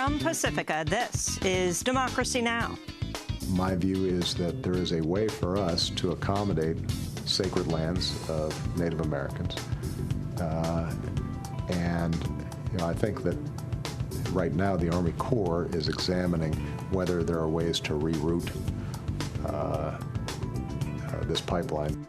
From Pacifica, this is Democracy Now! My view is that there is a way for us to accommodate sacred lands of Native Americans. I think that right now the Army Corps is examining whether there are ways to reroute this pipeline.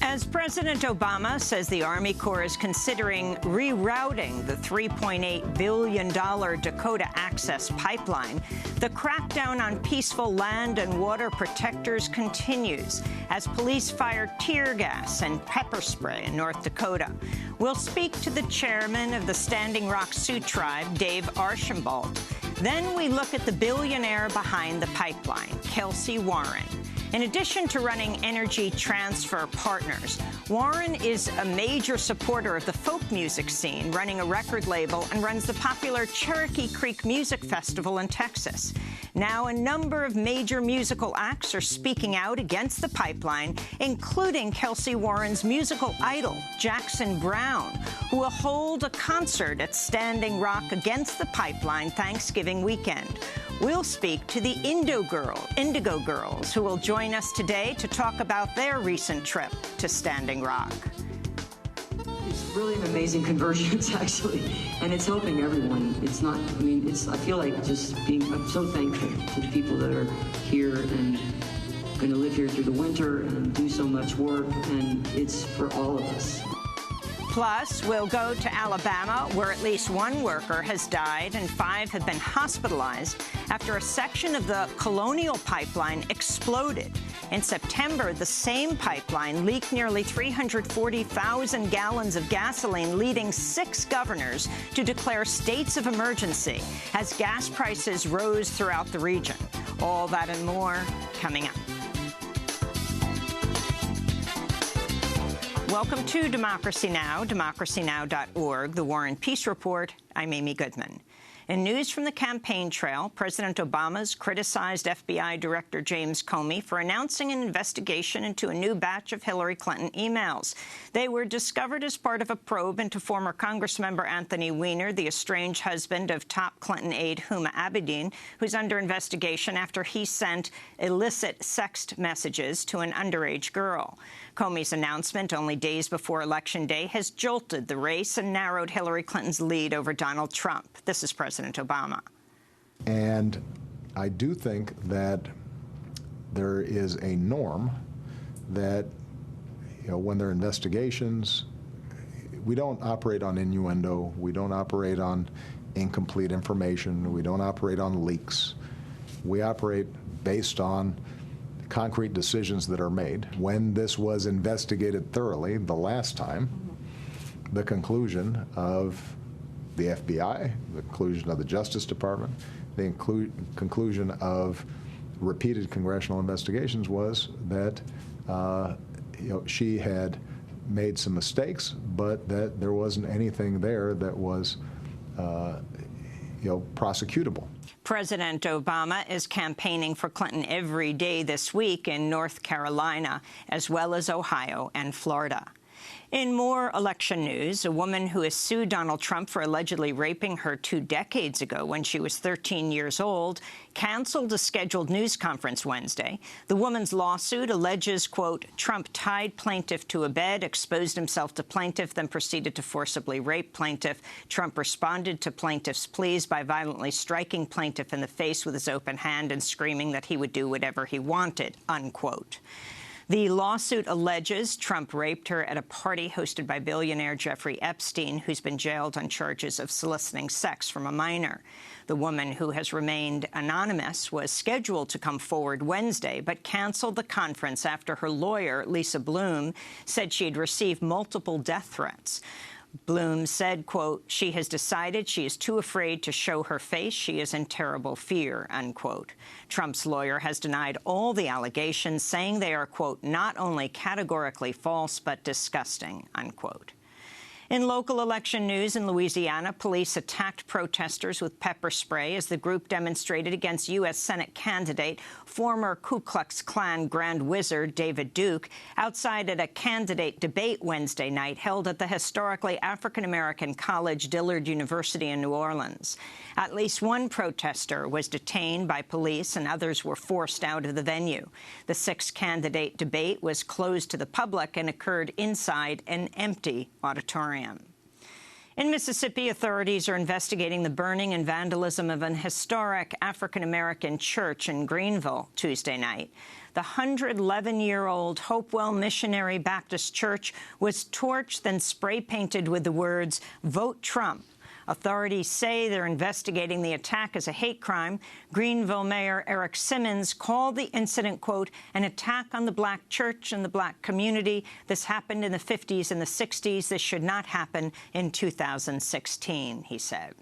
As President Obama says the Army Corps is considering rerouting the $3.8 billion Dakota Access Pipeline, the crackdown on peaceful land and water protectors continues as police fire tear gas and pepper spray in North Dakota. We'll speak to the chairman of the Standing Rock Sioux Tribe, Dave Archambault. Then we look at the billionaire behind the pipeline, Kelsey Warren. In addition to running Energy Transfer Partners, Warren is a major supporter of the folk music scene, running a record label, and runs the popular Cherokee Creek Music Festival in Texas. Now, a number of major musical acts are speaking out against the pipeline, including Kelsey Warren's musical idol, Jackson Browne, who will hold a concert at Standing Rock against the pipeline Thanksgiving weekend. We'll speak to the Indigo Girls, who will join us today to talk about their recent trip to Standing Rock. It's really an amazing convergence, actually, and it's helping everyone. It's not, I mean, I feel like I'm so thankful to the people that are here and going to live here through the winter and do so much work, and it's for all of us. Plus, we'll go to Alabama, where at least one worker has died and 5 have been hospitalized after a section of the Colonial Pipeline exploded. In September, the same pipeline leaked nearly 340,000 gallons of gasoline, leading 6 governors to declare states of emergency as gas prices rose throughout the region. All that and more coming up. Welcome to Democracy Now!, democracynow.org, the War and Peace Report. I'm Amy Goodman. In news from the campaign trail, President Obama's criticized FBI Director James Comey for announcing an investigation into a new batch of Hillary Clinton emails. They were discovered as part of a probe into former Congressmember Anthony Weiner, the estranged husband of top Clinton aide Huma Abedin, who's under investigation after he sent illicit sext messages to an underage girl. Comey's announcement only days before Election Day has jolted the race and narrowed Hillary Clinton's lead over Donald Trump. This is President Obama. And I do think that there is a norm that, when there are investigations, we don't operate on innuendo, we don't operate on incomplete information, we don't operate on leaks. We operate based on concrete decisions that are made. When this was investigated thoroughly the last time, the conclusion of the FBI, the conclusion of the Justice Department, the conclusion of repeated congressional investigations was that she had made some mistakes, but that there wasn't anything there that was prosecutable. President Obama is campaigning for Clinton every day this week in North Carolina, as well as Ohio and Florida. In more election news, a woman who has sued Donald Trump for allegedly raping her 2 decades ago when she was 13 years old canceled a scheduled news conference Wednesday. The woman's lawsuit alleges, quote, Trump tied plaintiff to a bed, exposed himself to plaintiff, then proceeded to forcibly rape plaintiff. Trump responded to plaintiff's pleas by violently striking plaintiff in the face with his open hand and screaming that he would do whatever he wanted, unquote. The lawsuit alleges Trump raped her at a party hosted by billionaire Jeffrey Epstein, who's been jailed on charges of soliciting sex from a minor. The woman, who has remained anonymous, was scheduled to come forward Wednesday, but canceled the conference after her lawyer, Lisa Bloom, said she had received multiple death threats. Bloom said, quote, she has decided she is too afraid to show her face. She is in terrible fear, unquote. Trump's lawyer has denied all the allegations, saying they are, quote, not only categorically false, but disgusting, unquote. In local election news in Louisiana, police attacked protesters with pepper spray as the group demonstrated against U.S. Senate candidate, former Ku Klux Klan Grand Wizard David Duke, outside at a candidate debate Wednesday night held at the historically African-American college Dillard University in New Orleans. At least one protester was detained by police and others were forced out of the venue. The six-candidate debate was closed to the public and occurred inside an empty auditorium. In Mississippi, authorities are investigating the burning and vandalism of an historic African-American church in Greenville Tuesday night. The 111-year-old Hopewell Missionary Baptist Church was torched and spray-painted with the words, "Vote Trump." Authorities say they're investigating the attack as a hate crime. Greenville Mayor Eric Simmons called the incident, quote, an attack on the black church and the black community. This happened in the 50s and the 60s. This should not happen in 2016, he said.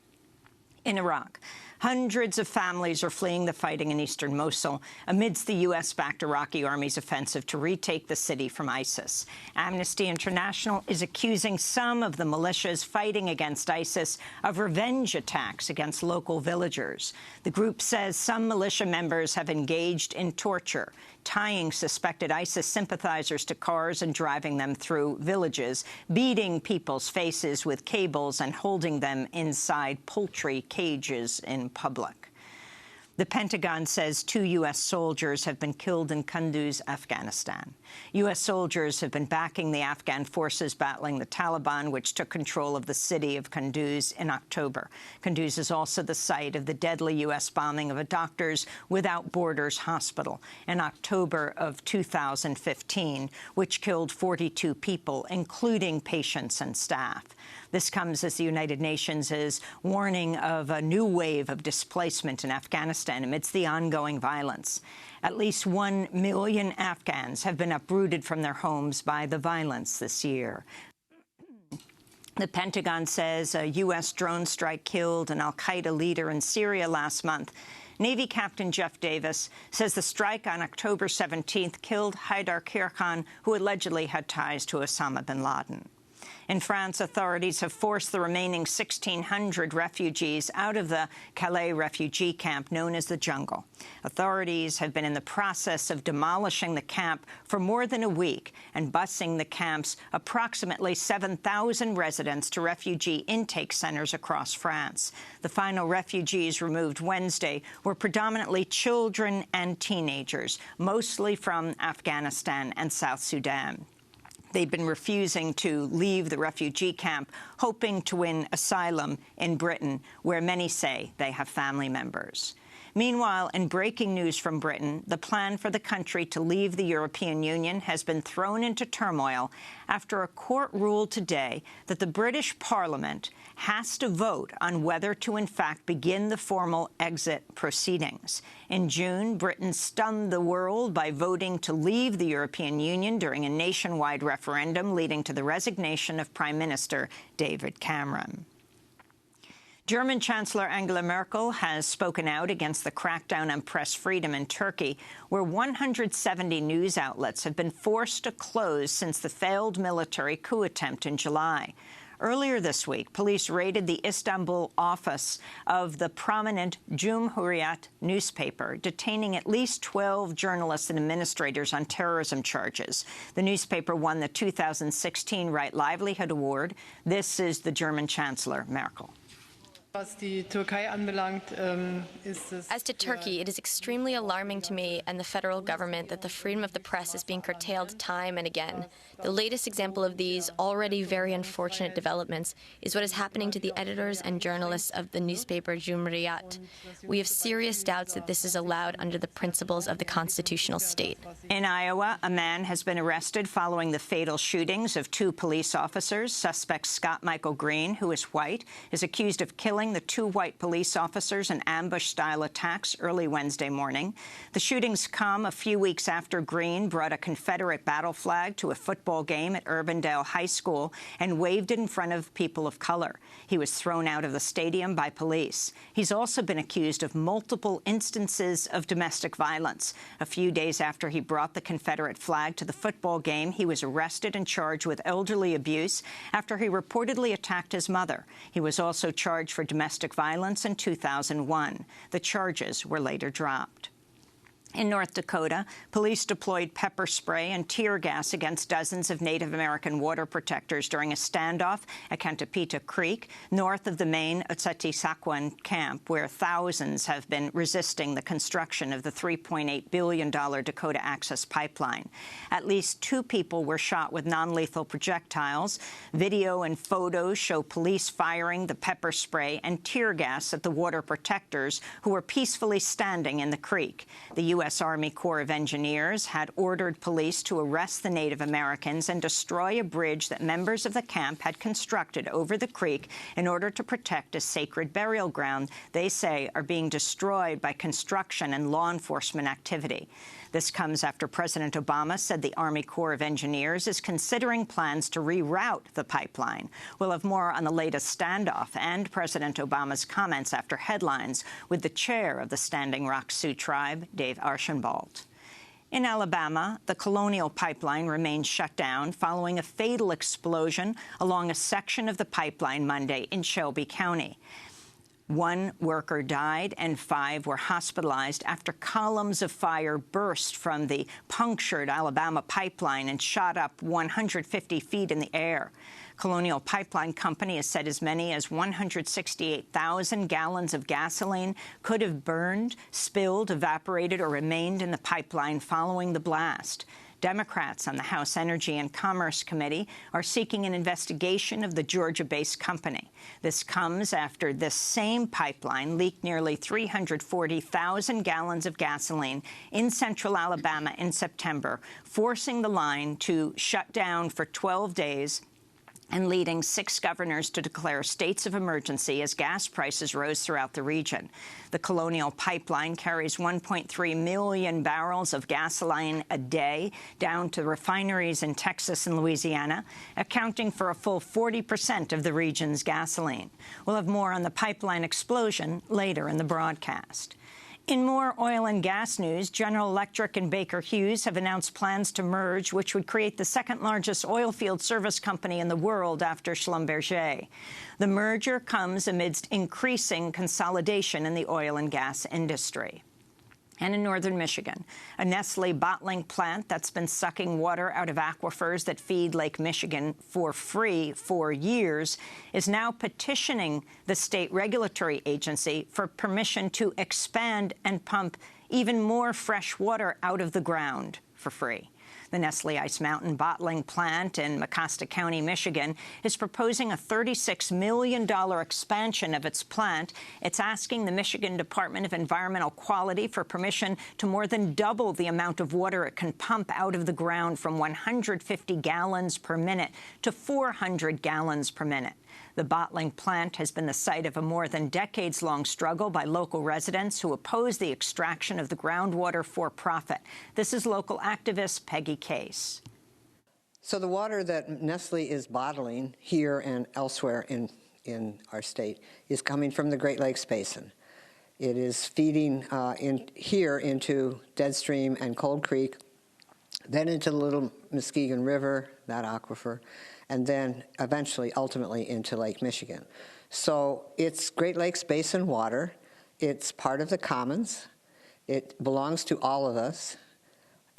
In Iraq, hundreds of families are fleeing the fighting in eastern Mosul amidst the U.S.-backed Iraqi army's offensive to retake the city from ISIS. Amnesty International is accusing some of the militias fighting against ISIS of revenge attacks against local villagers. The group says some militia members have engaged in torture, tying suspected ISIS sympathizers to cars and driving them through villages, beating people's faces with cables and holding them inside poultry cages in public. The Pentagon says 2 U.S. soldiers have been killed in Kunduz, Afghanistan. U.S. soldiers have been backing the Afghan forces battling the Taliban, which took control of the city of Kunduz in October. Kunduz is also the site of the deadly U.S. bombing of a Doctors Without Borders hospital in October of 2015, which killed 42 people, including patients and staff. This comes as the United Nations is warning of a new wave of displacement in Afghanistan amidst the ongoing violence. At least 1 million Afghans have been uprooted from their homes by the violence this year. The Pentagon says a U.S. drone strike killed an al-Qaeda leader in Syria last month. Navy Captain Jeff Davis says the strike on October 17th killed Haidar Kirkhan, who allegedly had ties to Osama bin Laden. In France, authorities have forced the remaining 1,600 refugees out of the Calais refugee camp known as the Jungle. Authorities have been in the process of demolishing the camp for more than a week and busing the camp's approximately 7,000 residents to refugee intake centers across France. The final refugees removed Wednesday were predominantly children and teenagers, mostly from Afghanistan and South Sudan. They've been refusing to leave the refugee camp, hoping to win asylum in Britain, where many say they have family members. Meanwhile, in breaking news from Britain, the plan for the country to leave the European Union has been thrown into turmoil after a court ruled today that the British Parliament has to vote on whether to, in fact, begin the formal exit proceedings. In June, Britain stunned the world by voting to leave the European Union during a nationwide referendum, leading to the resignation of Prime Minister David Cameron. German Chancellor Angela Merkel has spoken out against the crackdown on press freedom in Turkey, where 170 news outlets have been forced to close since the failed military coup attempt in July. Earlier this week, police raided the Istanbul office of the prominent Cumhuriyet newspaper, detaining at least 12 journalists and administrators on terrorism charges. The newspaper won the 2016 Right Livelihood Award. This is the German Chancellor Merkel. As to Turkey, it is extremely alarming to me and the federal government that the freedom of the press is being curtailed time and again. The latest example of these already very unfortunate developments is what is happening to the editors and journalists of the newspaper Cumhuriyet. We have serious doubts that this is allowed under the principles of the constitutional state. In Iowa, a man has been arrested following the fatal shootings of 2 police officers. Suspect Scott Michael Green, who is white, is accused of killing killing the 2 white police officers in ambush-style attacks early Wednesday morning. The shootings come a few weeks after Green brought a Confederate battle flag to a football game at Urbandale High School and waved it in front of people of color. He was thrown out of the stadium by police. He's also been accused of multiple instances of domestic violence. A few days after he brought the Confederate flag to the football game, he was arrested and charged with elderly abuse after he reportedly attacked his mother. He was also charged for domestic violence in 2001. The charges were later dropped. In North Dakota, police deployed pepper spray and tear gas against dozens of Native American water protectors during a standoff at Cantapita Creek, north of the main Otsetesakwan camp, where thousands have been resisting the construction of the $3.8 billion Dakota Access Pipeline. At least 2 people were shot with non-lethal projectiles. Video and photos show police firing the pepper spray and tear gas at the water protectors who were peacefully standing in the creek. The U.S. Army Corps of Engineers had ordered police to arrest the Native Americans and destroy a bridge that members of the camp had constructed over the creek in order to protect a sacred burial ground they say are being destroyed by construction and law enforcement activity. This comes after President Obama said the Army Corps of Engineers is considering plans to reroute the pipeline. We'll have more on the latest standoff and President Obama's comments after headlines with the chair of the Standing Rock Sioux Tribe, Dave Archambault. In Alabama, the Colonial Pipeline remains shut down following a fatal explosion along a section of the pipeline Monday in Shelby County. 1 worker died and 5 were hospitalized after columns of fire burst from the punctured Alabama pipeline and shot up 150 feet in the air. Colonial Pipeline Company has said as many as 168,000 gallons of gasoline could have burned, spilled, evaporated, or remained in the pipeline following the blast. Democrats on the House Energy and Commerce Committee are seeking an investigation of the Georgia-based company. This comes after this same pipeline leaked nearly 340,000 gallons of gasoline in central Alabama in September, forcing the line to shut down for 12 days and leading 6 governors to declare states of emergency as gas prices rose throughout the region. The Colonial Pipeline carries 1.3 million barrels of gasoline a day down to refineries in Texas and Louisiana, accounting for a full 40% of the region's gasoline. We'll have more on the pipeline explosion later in the broadcast. In more oil and gas news, General Electric and Baker Hughes have announced plans to merge, which would create the second-largest oil field service company in the world after Schlumberger. The merger comes amidst increasing consolidation in the oil and gas industry. And in northern Michigan, a Nestle bottling plant that's been sucking water out of aquifers that feed Lake Michigan for free for years is now petitioning the state regulatory agency for permission to expand and pump even more fresh water out of the ground for free. The Nestle Ice Mountain bottling plant in Mecosta County, Michigan, is proposing a $36 million expansion of its plant. It's asking the Michigan Department of Environmental Quality for permission to more than double the amount of water it can pump out of the ground from 150 gallons per minute to 400 gallons per minute. The bottling plant has been the site of a more than decades-long struggle by local residents who oppose the extraction of the groundwater for profit. This is local activist Peggy Case. So the water that Nestle is bottling here and elsewhere in our state is coming from the Great Lakes Basin. It is feeding here into Deadstream and Cold Creek, then into the Little Muskegon River, that aquifer, and then eventually, ultimately, into Lake Michigan. So it's Great Lakes Basin water. It's part of the commons. It belongs to all of us.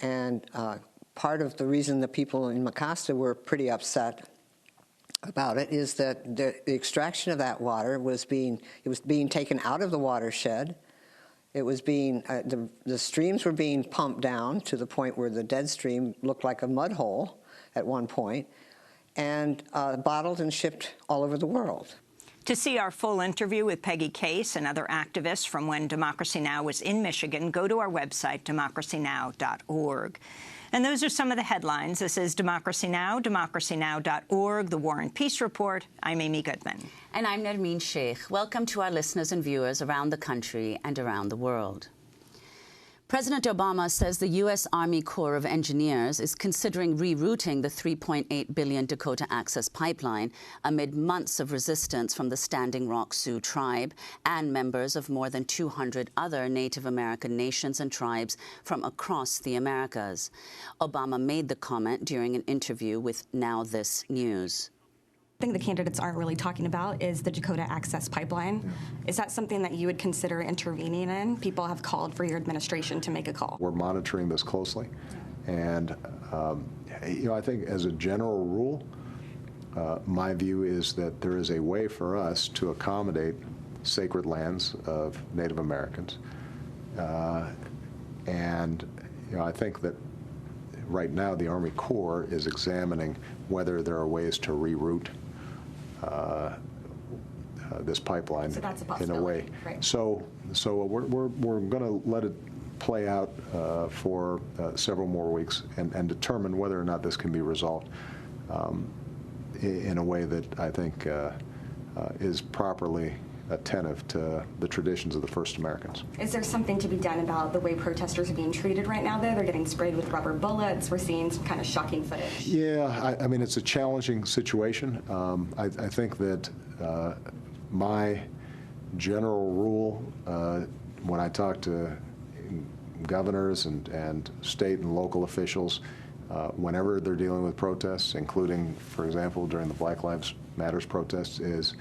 And part of the reason the people in Mecosta were pretty upset about it is that the extraction of that water was being taken out of the watershed. It was being, the streams were being pumped down to the point where the dead stream looked like a mud hole at one point, and bottled and shipped all over the world. To see our full interview with Peggy Case and other activists from when Democracy Now! Was in Michigan, go to our website, democracynow.org. And those are some of the headlines. This is Democracy Now!, democracynow.org, The War and Peace Report. I'm Amy Goodman. And I'm Nermeen Sheikh. Welcome to our listeners and viewers around the country and around the world. President Obama says the U.S. Army Corps of Engineers is considering rerouting the $3.8 billion Dakota Access Pipeline amid months of resistance from the Standing Rock Sioux tribe and members of more than 200 other Native American nations and tribes from across the Americas. Obama made the comment during an interview with Now This News. I think the candidates aren't really talking about is the Dakota Access Pipeline. Yeah. Is that something that you would consider intervening in? People have called for your administration to make a call. We're monitoring this closely, and I think as a general rule, my view is that there is a way for us to accommodate sacred lands of Native Americans, and I think that right now the Army Corps is examining whether there are ways to reroute this pipeline in a way. Right. So we're going to let it play out for several more weeks and determine whether or not this can be resolved in a way that I think is properly attentive to the traditions of the first Americans. Is there something to be done about the way protesters are being treated right now, though? They're getting sprayed with rubber bullets. We're seeing some kind of shocking footage. Yeah, I mean, it's a challenging situation. I think that my general rule when I talk to governors and state and local officials, whenever they're dealing with protests, including, for example, during the Black Lives Matters protests, is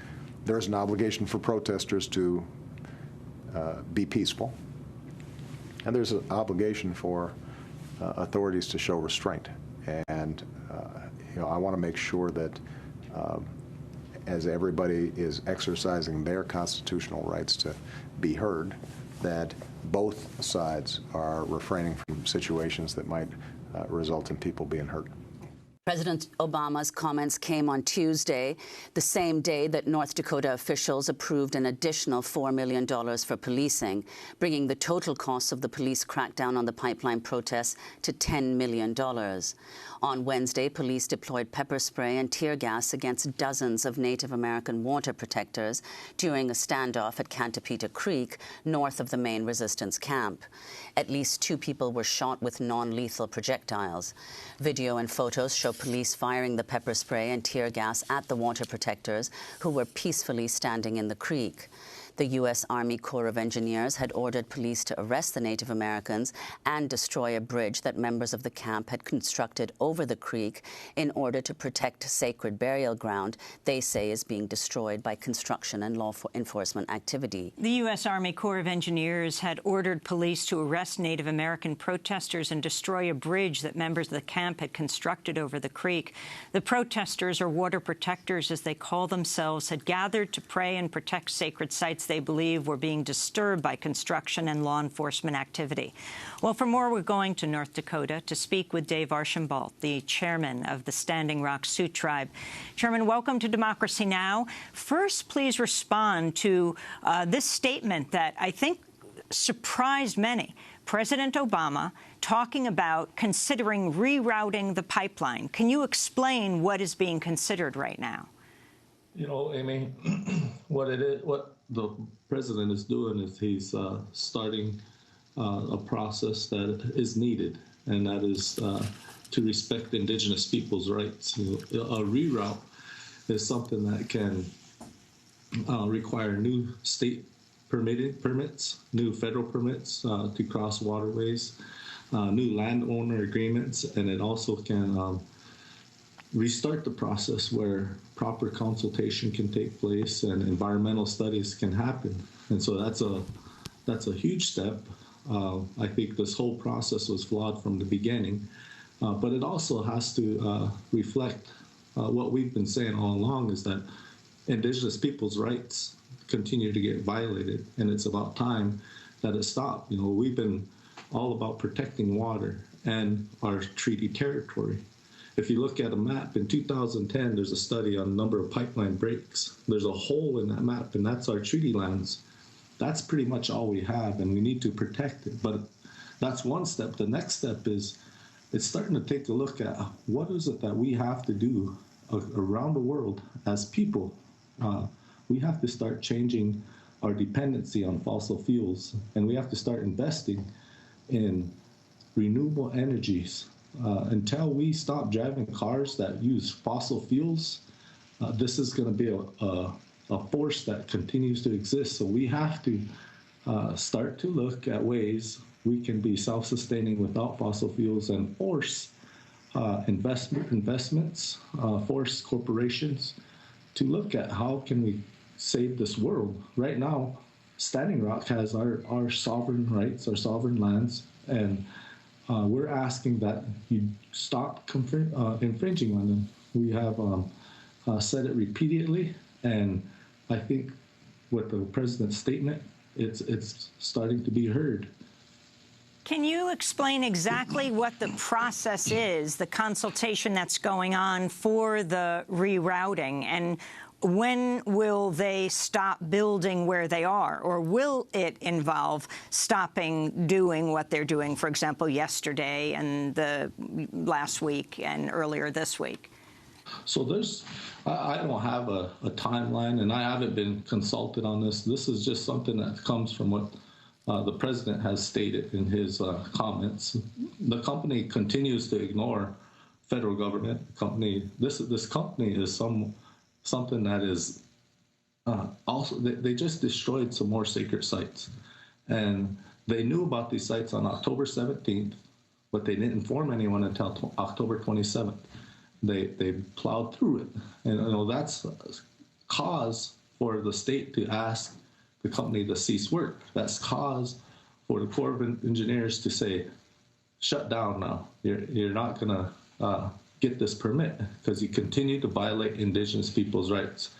there's an obligation for protesters to be peaceful, and there's an obligation for authorities to show restraint. And I want to make sure that as everybody is exercising their constitutional rights to be heard, that both sides are refraining from situations that might result in people being hurt. President Obama's comments came on Tuesday, the same day that North Dakota officials approved an additional $4 million for policing, bringing the total cost of the police crackdown on the pipeline protests to $10 million. On Wednesday, police deployed pepper spray and tear gas against dozens of Native American water protectors during a standoff at Cantopita Creek, north of the main resistance camp. At least 2 people were shot with non-lethal projectiles. Video and photos show police firing the pepper spray and tear gas at the water protectors who were peacefully standing in the creek. The U.S. Army Corps of Engineers had ordered police to arrest the Native Americans and destroy a bridge that members of the camp had constructed over the creek in order to protect sacred burial ground they say is being destroyed by construction and law enforcement activity. The U.S. Army Corps of Engineers had ordered police to arrest Native American protesters and destroy a bridge that members of the camp had constructed over the creek. The protesters, or water protectors as they call themselves, had gathered to pray and protect sacred sites they believe were being disturbed by construction and law enforcement activity. Well, for more, we're going to North Dakota to speak with Dave Archambault, the chairman of the Standing Rock Sioux Tribe. Chairman, welcome to Democracy Now! First, please respond to this statement that I think surprised many. President Obama talking about considering rerouting the pipeline. Can you explain what is being considered right now? You know, Amy, what the president is doing is he's starting a process that is needed, and that is to respect Indigenous people's rights. You know, a reroute is something that can require new state permits, new federal permits to cross waterways, new landowner agreements, and it also can restart the process where proper consultation can take place and environmental studies can happen. And so that's a huge step. I think this whole process was flawed from the beginning, but it also has to reflect what we've been saying all along, is that Indigenous people's rights continue to get violated, and it's about time that it stop. You know, we've been all about protecting water and our treaty territory. if you look at a map in 2010, there's a study on the number of pipeline breaks. There's a hole in that map, and that's our treaty lands. That's pretty much all we have, and we need to protect it. But that's one step. The next step is it's starting to take a look at what is it that we have to do around the world as people. We have to start changing our dependency on fossil fuels, and we have to start investing in renewable energies. Until we stop driving cars that use fossil fuels, this is going to be a force that continues to exist. So we have to start to look at ways we can be self-sustaining without fossil fuels and force investments, force corporations to look at how can we save this world. Right now, Standing Rock has our sovereign rights, our sovereign lands, and we're asking that you stop infringing on them. We have said it repeatedly, and I think with the president's statement, it's starting to be heard. Can you explain exactly what the process is, the consultation that's going on for the rerouting, and when will they stop building where they are? Or will it involve stopping doing what they're doing, for example, yesterday and the last week and earlier this week? So I don't have a timeline, and I haven't been consulted on this. This is just something that comes from what the president has stated in his comments. The company continues to ignore federal government. This company is something that is also, they just destroyed some more sacred sites. And they knew about these sites on October 17th, but they didn't inform anyone until October 27th. They plowed through it. And that's cause for the state to ask the company to cease work. That's cause for the Corps of Engineers to say, shut down now. You're not going to get this permit because you continue to violate Indigenous people's rights.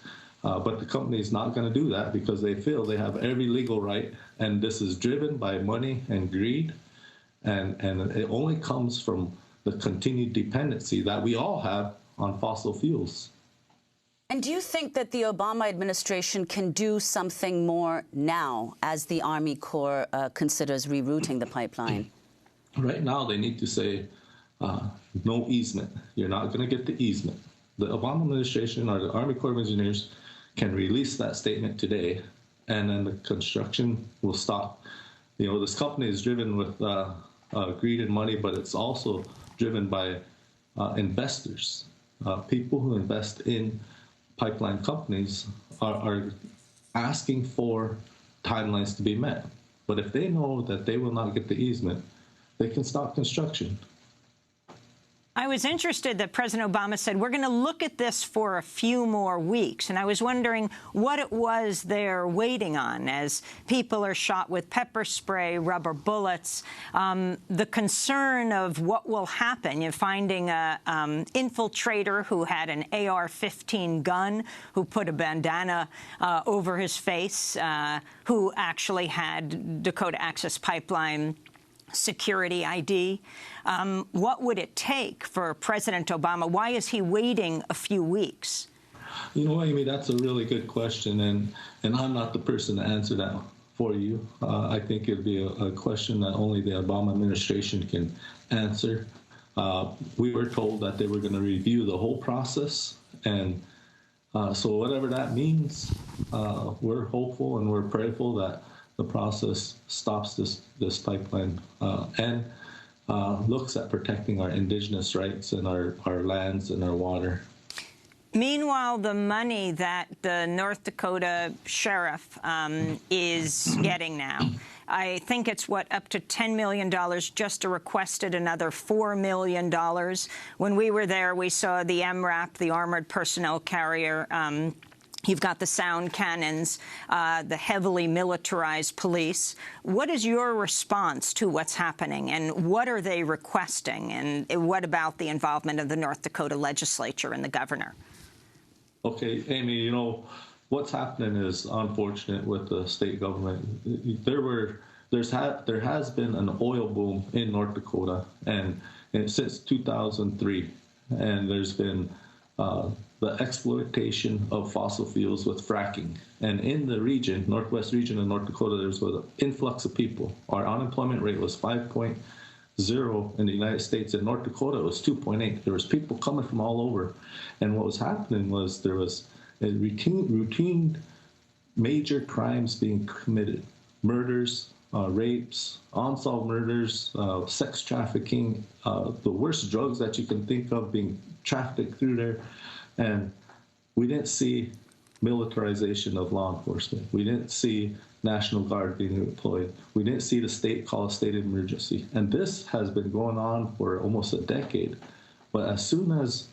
But the company is not going to do that because they feel they have every legal right, and this is driven by money and greed, and it only comes from the continued dependency that we all have on fossil fuels. And do you think that the Obama administration can do something more now as the Army Corps considers rerouting the pipeline? Right now, they need to say, no easement. You're not going to get the easement. The Obama administration or the Army Corps of Engineers can release that statement today, and then the construction will stop. This company is driven with greed and money, but it's also driven by investors. People who invest in pipeline companies are asking for timelines to be met. But if they know that they will not get the easement, they can stop construction. I was interested that President Obama said, we're going to look at this for a few more weeks. And I was wondering what it was they're waiting on as people are shot with pepper spray, rubber bullets. The concern of what will happen. You're finding an infiltrator who had an AR-15 gun, who put a bandana over his face, who actually had Dakota Access Pipeline security ID. What would it take for President Obama? Why is he waiting a few weeks? Amy, that's a really good question, and I'm not the person to answer that for you. I think it'd be a question that only the Obama administration can answer. We were told that they were going to review the whole process, and so whatever that means, we're hopeful and we're prayerful that the process stops this pipeline and looks at protecting our Indigenous rights and our lands and our water. Meanwhile, the money that the North Dakota sheriff is getting now, I think it's, up to $10 million, just requested another $4 million. When we were there, we saw the MRAP, the Armored Personnel Carrier. You've got the sound cannons, the heavily militarized police. What is your response to what's happening, and what are they requesting? And what about the involvement of the North Dakota legislature and the governor? Okay, Amy, what's happening is unfortunate with the state government. There has been an oil boom in North Dakota, and since 2003. and there's been the exploitation of fossil fuels with fracking. And in the region, Northwest region of North Dakota, there was an influx of people. Our unemployment rate was 5.0 in the United States. In North Dakota, it was 2.8. There was people coming from all over. And what was happening was there was a routine major crimes being committed. Murders, rapes, unsolved murders, sex trafficking, the worst drugs that you can think of being trafficked through there. And we didn't see militarization of law enforcement. We didn't see National Guard being deployed. We didn't see the state call a state of emergency. And this has been going on for almost a decade. But as soon as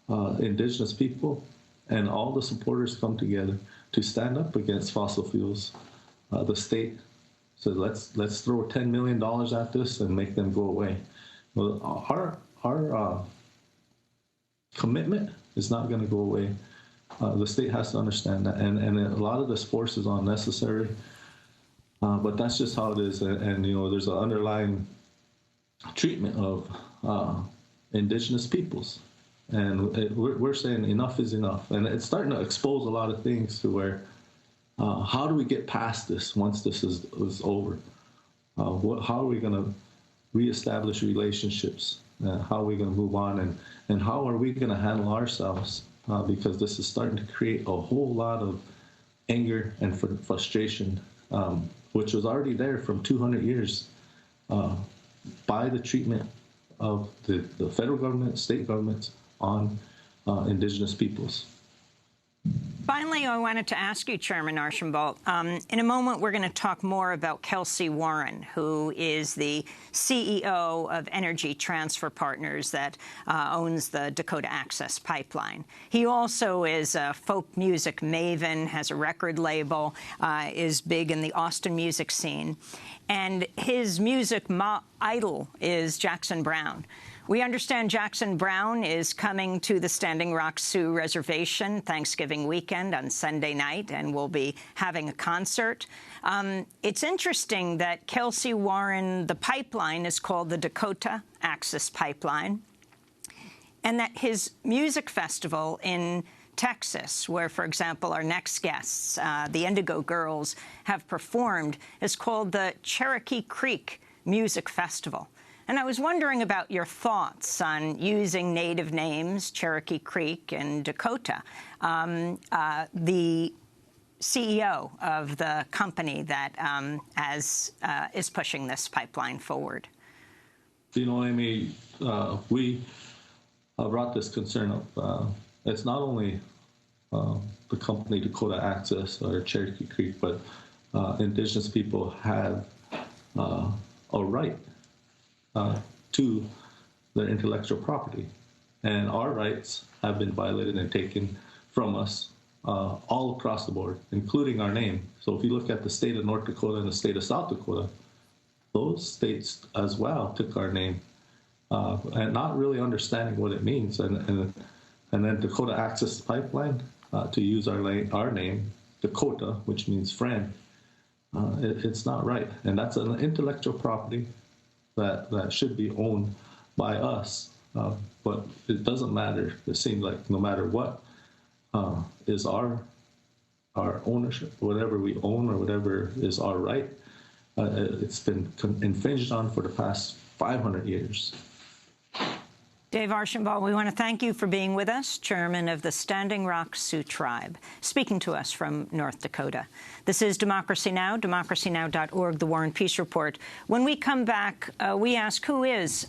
Indigenous people and all the supporters come together to stand up against fossil fuels, the state said, let's throw $10 million at this and make them go away. Well, our commitment is not going to go away. The state has to understand that, and a lot of this force is unnecessary. But that's just how it is, and you know, there's an underlying treatment of Indigenous peoples, and we're saying enough is enough, and it's starting to expose a lot of things to where how do we get past this once this is over? How are we going to reestablish relationships? How are we going to move on, and how are we going to handle ourselves? Because this is starting to create a whole lot of anger and frustration, which was already there from 200 years by the treatment of the federal government, state governments on Indigenous peoples. Finally, I wanted to ask you, Chairman Archambault, in a moment we're going to talk more about Kelsey Warren, who is the CEO of Energy Transfer Partners that owns the Dakota Access Pipeline. He also is a folk music maven, has a record label, is big in the Austin music scene, and his music idol is Jackson Browne. We understand Jackson Browne is coming to the Standing Rock Sioux Reservation Thanksgiving weekend on Sunday night and will be having a concert. It's interesting that Kelsey Warren, the pipeline is called the Dakota Access Pipeline, and that his music festival in Texas, where, for example, our next guests, the Indigo Girls, have performed, is called the Cherokee Creek Music Festival. And I was wondering about your thoughts on using Native names, Cherokee Creek and Dakota. The CEO of the company that is pushing this pipeline forward. You know, Amy, we brought this concern up. It's not only the company Dakota Access or Cherokee Creek, but Indigenous people have a right to their intellectual property. And our rights have been violated and taken from us all across the board, including our name. So if you look at the state of North Dakota and the state of South Dakota, those states as well took our name and not really understanding what it means. And then Dakota Access Pipeline, to use our name, Dakota, which means friend, it's not right. And that's an intellectual property that should be owned by us, but it doesn't matter. It seems like no matter what is our ownership, whatever we own or whatever is our right, it's been infringed on for the past 500 years. Dave Archambault, we want to thank you for being with us, chairman of the Standing Rock Sioux Tribe, speaking to us from North Dakota. This is Democracy Now!, democracynow.org, The War and Peace Report. When we come back, we ask who is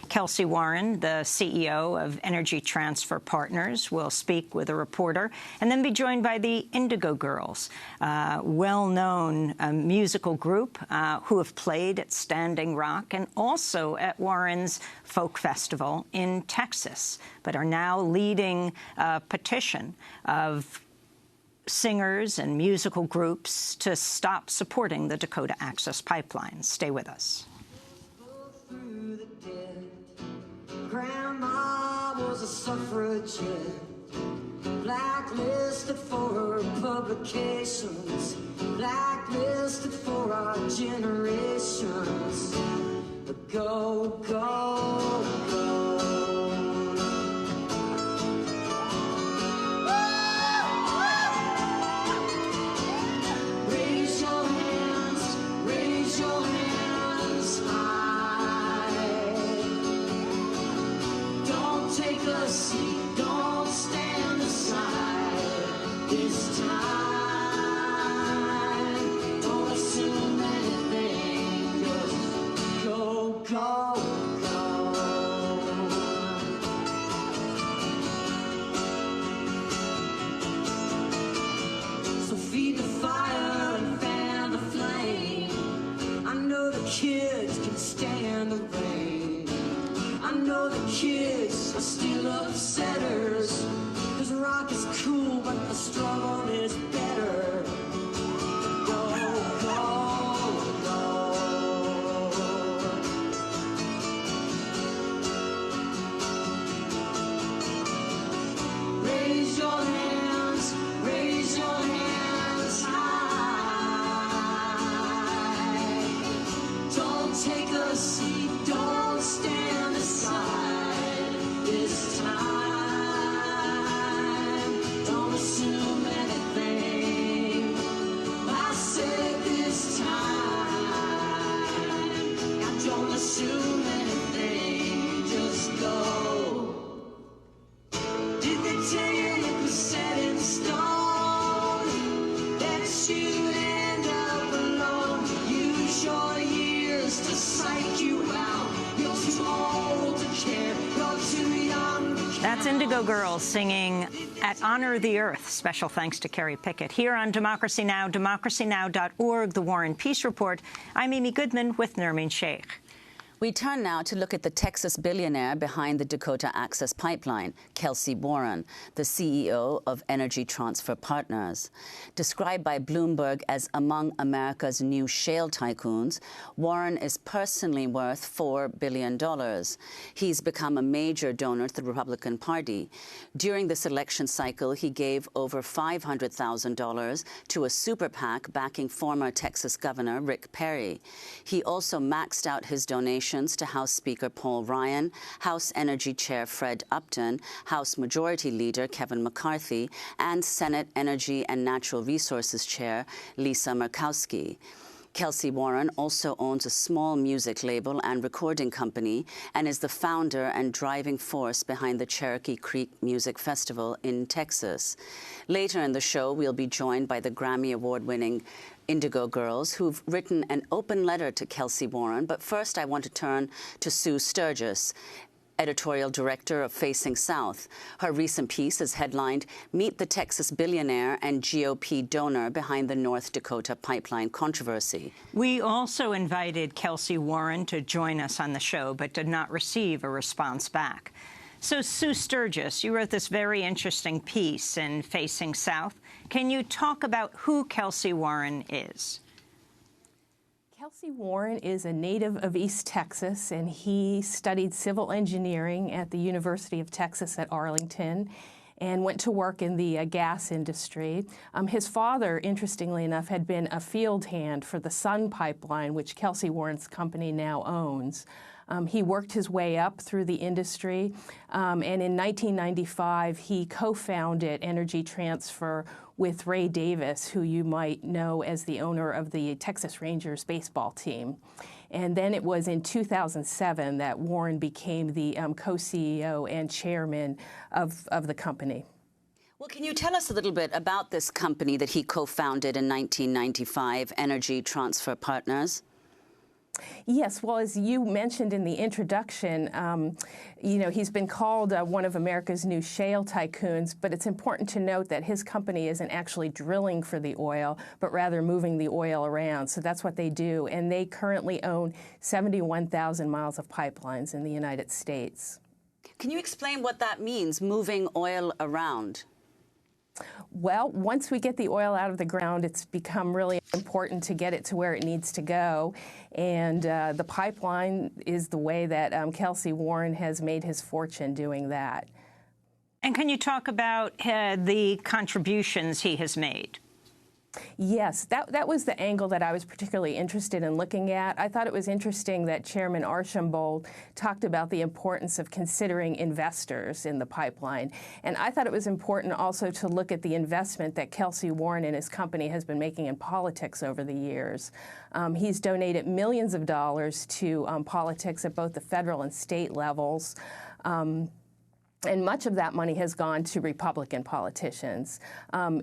Kelsey Warren, the CEO of Energy Transfer Partners. We'll speak with a reporter and then be joined by the Indigo Girls, well-known musical group who have played at Standing Rock and also at Warren's Folk Festival in Texas, but are now leading a petition of singers and musical groups to stop supporting the Dakota Access Pipeline. Stay with us. Grandma was a suffragette, blacklisted for her publications, blacklisted for our generations. But go, go, go. a seat, don't stand aside this time. Don't assume anything, just go, go, go. So feed the fire and fan the flame. I know the kids can stand the rain. I know the kids are still upsetters. 'Cause rock is cool, but the struggle is better. Go, go, go. Raise your hands high. Don't take a seat, don't stand aside this time. Don't assume anything. I said this time. Now don't assume anything, just go. Did they tell you it was set in stone that you'd end up alone? Use your years to psych you out. You're too old to care. You're too young to care. That's Indigo Girls singing at Honor the Earth. Special thanks to Carrie Pickett. Here on Democracy Now!, democracynow.org, The War and Peace Report. I'm Amy Goodman with Nermeen Sheikh. We turn now to look at the Texas billionaire behind the Dakota Access Pipeline, Kelcy Warren, the CEO of Energy Transfer Partners. Described by Bloomberg as among America's new shale tycoons, Warren is personally worth $4 billion. He's become a major donor to the Republican Party. During this election cycle, he gave over $500,000 to a super PAC backing former Texas Governor Rick Perry. He also maxed out his donations to House Speaker Paul Ryan, House Energy Chair Fred Upton, House Majority Leader Kevin McCarthy, and Senate Energy and Natural Resources Chair Lisa Murkowski. Kelcy Warren also owns a small music label and recording company and is the founder and driving force behind the Cherokee Creek Music Festival in Texas. Later in the show, we'll be joined by the Grammy Award-winning Indigo Girls, who've written an open letter to Kelcy Warren. But first, I want to turn to Sue Sturgis, editorial director of Facing South. Her recent piece is headlined, Meet the Texas Billionaire and GOP Donor Behind the North Dakota Pipeline Controversy. We also invited Kelcy Warren to join us on the show, but did not receive a response back. So, Sue Sturgis, you wrote this very interesting piece in Facing South. Can you talk about who Kelcy Warren is? Kelcy Warren is a native of East Texas, and he studied civil engineering at the University of Texas at Arlington and went to work in the gas industry. His father, interestingly enough, had been a field hand for the Sun Pipeline, which Kelcy Warren's company now owns. He worked his way up through the industry, and in 1995, he co-founded Energy Transfer with Ray Davis, who you might know as the owner of the Texas Rangers baseball team. And then it was in 2007 that Warren became the co-CEO and chairman of the company. Well, can you tell us a little bit about this company that he co-founded in 1995, Energy Transfer Partners? Yes, well, as you mentioned in the introduction, he's been called one of America's new shale tycoons, but it's important to note that his company isn't actually drilling for the oil, but rather moving the oil around. So that's what they do, and they currently own 71,000 miles of pipelines in the United States. Can you explain what that means, moving oil around? Well, once we get the oil out of the ground, it's become really important to get it to where it needs to go. And the pipeline is the way that Kelcy Warren has made his fortune doing that. And can you talk about the contributions he has made? Yes, that was the angle that I was particularly interested in looking at. I thought it was interesting that Chairman Archambault talked about the importance of considering investors in the pipeline. And I thought it was important also to look at the investment that Kelcy Warren and his company has been making in politics over the years. He's donated millions of dollars to politics at both the federal and state levels. And much of that money has gone to Republican politicians.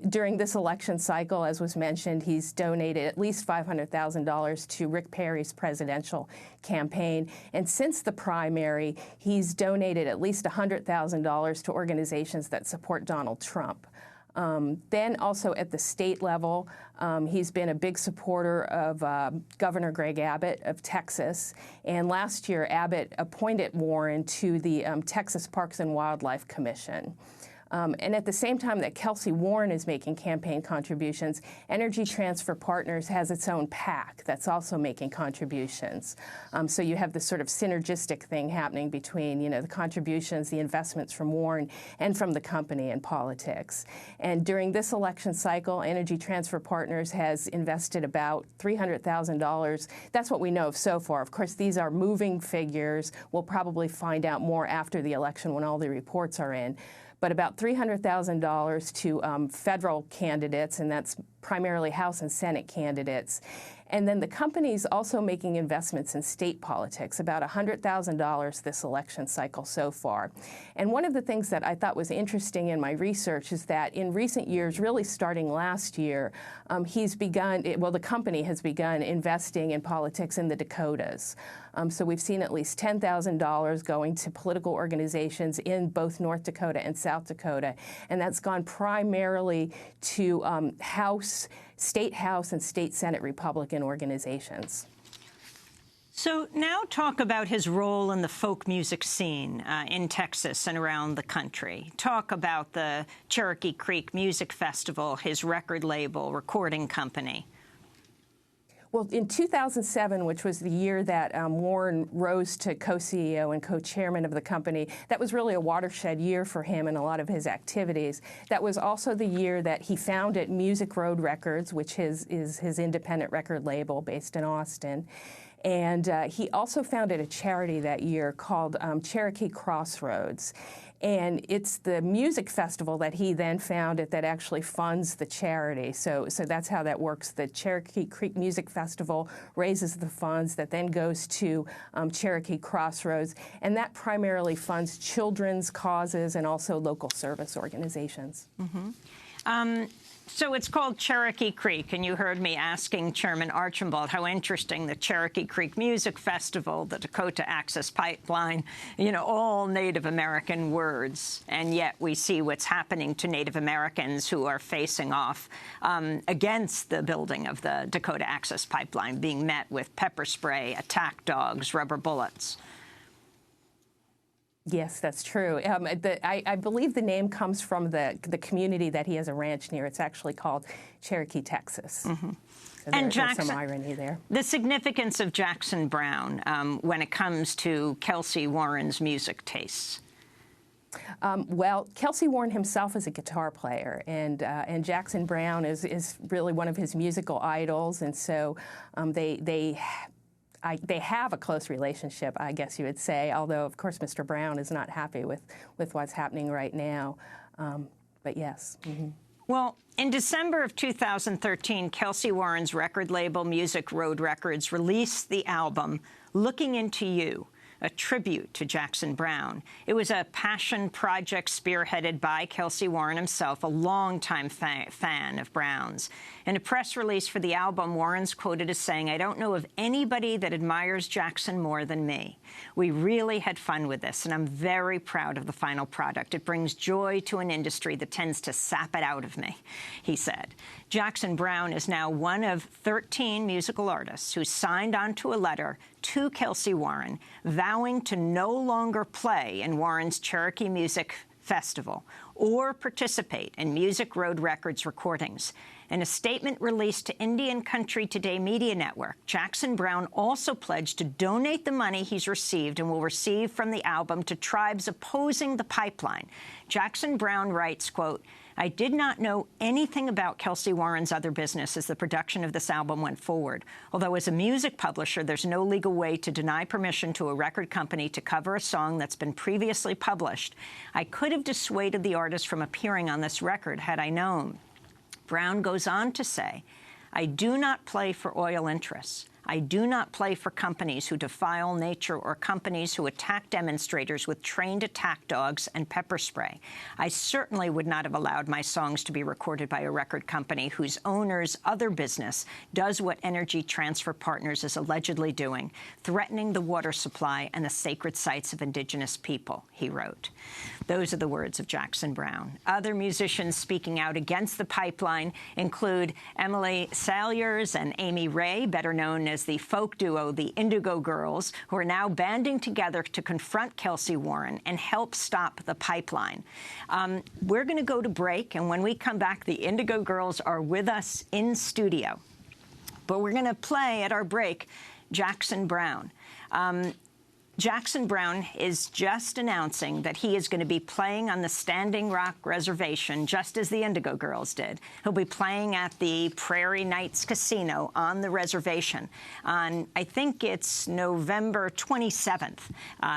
During this election cycle, as was mentioned, he's donated at least $500,000 to Rick Perry's presidential campaign. And since the primary, he's donated at least $100,000 to organizations that support Donald Trump. Then also at the state level, he's been a big supporter of Governor Greg Abbott of Texas. And last year, Abbott appointed Warren to the Texas Parks and Wildlife Commission. And at the same time that Kelsey Warren is making campaign contributions, Energy Transfer Partners has its own PAC that's also making contributions. So you have this sort of synergistic thing happening between, the contributions, the investments from Warren and from the company in politics. And during this election cycle, Energy Transfer Partners has invested about $300,000. That's what we know of so far. Of course, these are moving figures. We'll probably find out more after the election when all the reports are in. But about $300,000 to federal candidates, and that's primarily House and Senate candidates. And then the company's also making investments in state politics, about $100,000 this election cycle so far. And one of the things that I thought was interesting in my research is that in recent years, really starting last year, the company has begun investing in politics in the Dakotas. So we've seen at least $10,000 going to political organizations in both North Dakota and South Dakota, and that's gone primarily to State House and State Senate Republican organizations. So now talk about his role in the folk music scene in Texas and around the country. Talk about the Cherokee Creek Music Festival, his record label, recording company. Well, in 2007, which was the year that Warren rose to co-CEO and co-chairman of the company, that was really a watershed year for him and a lot of his activities. That was also the year that he founded Music Road Records, which is his independent record label based in Austin. And he also founded a charity that year called Cherokee Crossroads. And it's the music festival that he then founded that actually funds the charity. So that's how that works. The Cherokee Creek Music Festival raises the funds that then goes to Cherokee Crossroads. And that primarily funds children's causes and also local service organizations. Mm-hmm. So it's called Cherokee Creek, and you heard me asking Chairman Archambault how interesting the Cherokee Creek Music Festival, the Dakota Access Pipeline, all Native American words, and yet we see what's happening to Native Americans who are facing off against the building of the Dakota Access Pipeline, being met with pepper spray, attack dogs, rubber bullets. Yes, that's true. I believe the name comes from the community that he has a ranch near. It's actually called Cherokee, Texas. Mm-hmm. So there's some irony there. The significance of Jackson Browne when it comes to Kelsey Warren's music tastes. Well, Kelsey Warren himself is a guitar player, and Jackson Browne is really one of his musical idols, and so they have a close relationship, I guess you would say, although, of course, Mr. Browne is not happy with what's happening right now. But yes. Mm-hmm. Well, in December of 2013, Kelsey Warren's record label, Music Road Records, released the album Looking Into You, a tribute to Jackson Browne. It was a passion project spearheaded by Kelsey Warren himself, a longtime fan of Browne's. In a press release for the album, Warren's quoted as saying, "I don't know of anybody that admires Jackson more than me. We really had fun with this, and I'm very proud of the final product. It brings joy to an industry that tends to sap it out of me," he said. Jackson Browne is now one of 13 musical artists who signed onto a letter to Kelsey Warren vowing to no longer play in Warren's Cherokee Music Festival or participate in Music Road Records recordings. In a statement released to Indian Country Today Media Network, Jackson Browne also pledged to donate the money he's received and will receive from the album to tribes opposing the pipeline. Jackson Browne writes, quote, "I did not know anything about Kelsey Warren's other business as the production of this album went forward. Although as a music publisher, there's no legal way to deny permission to a record company to cover a song that's been previously published. I could have dissuaded the artist from appearing on this record had I known." Browne goes on to say, "I do not play for oil interests. I do not play for companies who defile nature or companies who attack demonstrators with trained attack dogs and pepper spray. I certainly would not have allowed my songs to be recorded by a record company whose owner's other business does what Energy Transfer Partners is allegedly doing, threatening the water supply and the sacred sites of Indigenous people, he wrote. Those are the words of Jackson Browne. Other musicians speaking out against the pipeline include Emily Saliers and Amy Ray, better known as the folk duo the Indigo Girls, who are now banding together to confront Kelsey Warren and help stop the pipeline. We're going to go to break, and when we come back, the Indigo Girls are with us in studio. But we're going to play, at our break, Jackson Browne. Jackson Browne is just announcing that he is going to be playing on the Standing Rock Reservation, just as the Indigo Girls did. He'll be playing at the Prairie Knights Casino on the reservation on, I think it's November 27th,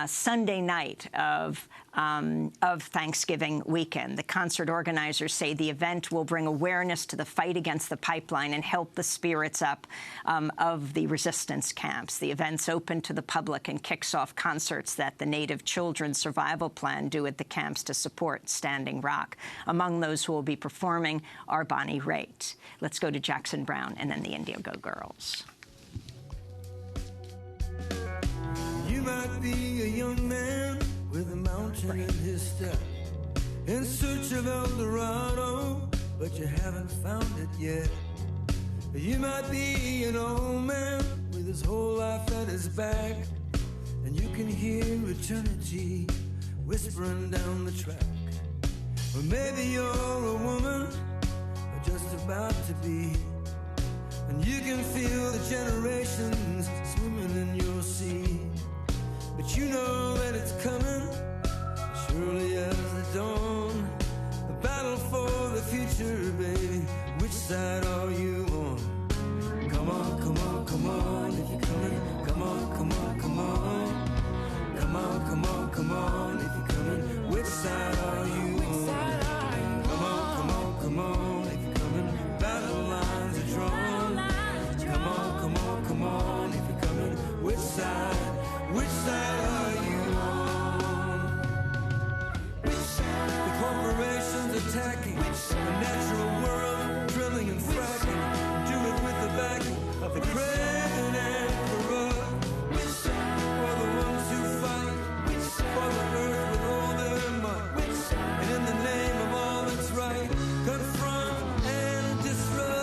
Sunday night of Thanksgiving weekend. The concert organizers say the event will bring awareness to the fight against the pipeline and help the spirits up of the resistance camps. The event's open to the public and kicks off concerts that the Native Children's Survival Plan do at the camps to support Standing Rock. Among those who will be performing are Bonnie Raitt. Let's go to Jackson Browne and then the Indigo Girls. You might be a young man with a mountain in his step, in search of El Dorado, but you haven't found it yet. You might be an old man with his whole life at his back, and you can hear eternity whispering down the track. Or maybe you're a woman, or just about to be, and you can feel the generations swimming in your sea. But you know that it's coming, surely as the dawn. The battle for the future, baby, which side are you on? Come on, come on, come on, if you're coming. Come on, come on, come on. Come on, come on, come on, if you're coming. Which side are you on? Come on, come on, come on, if you're coming. Battle lines are drawn. Come on, come on, come on, if you're coming. Which side are you on? The corporations attacking the natural world, drilling and fracking, do it with the backing of the craven and corrupt. For the ones who fight for the earth with all their might, and in the name of all that's right, confront and disrupt.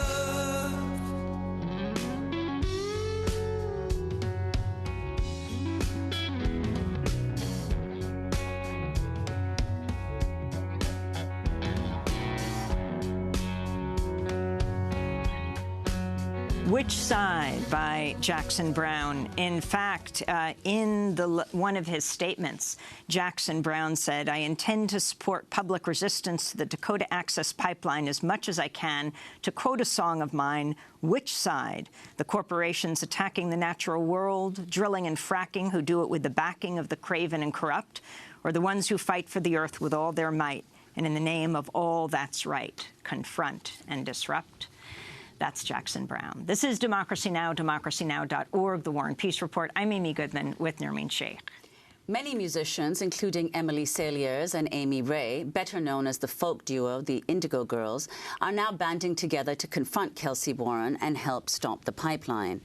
Which Side by Jackson Browne. In fact, in one of his statements, Jackson Browne said, I intend to support public resistance to the Dakota Access Pipeline as much as I can. To quote a song of mine, which side? The corporations attacking the natural world, drilling and fracking, who do it with the backing of the craven and corrupt, or the ones who fight for the earth with all their might, and in the name of all that's right, confront and disrupt? That's Jackson Browne. This is Democracy Now!, democracynow.org, The War and Peace Report. I'm Amy Goodman with Nermeen Sheikh. Many musicians, including Emily Saliers and Amy Ray, better known as the folk duo the Indigo Girls, are now banding together to confront Kelsey Warren and help stop the pipeline.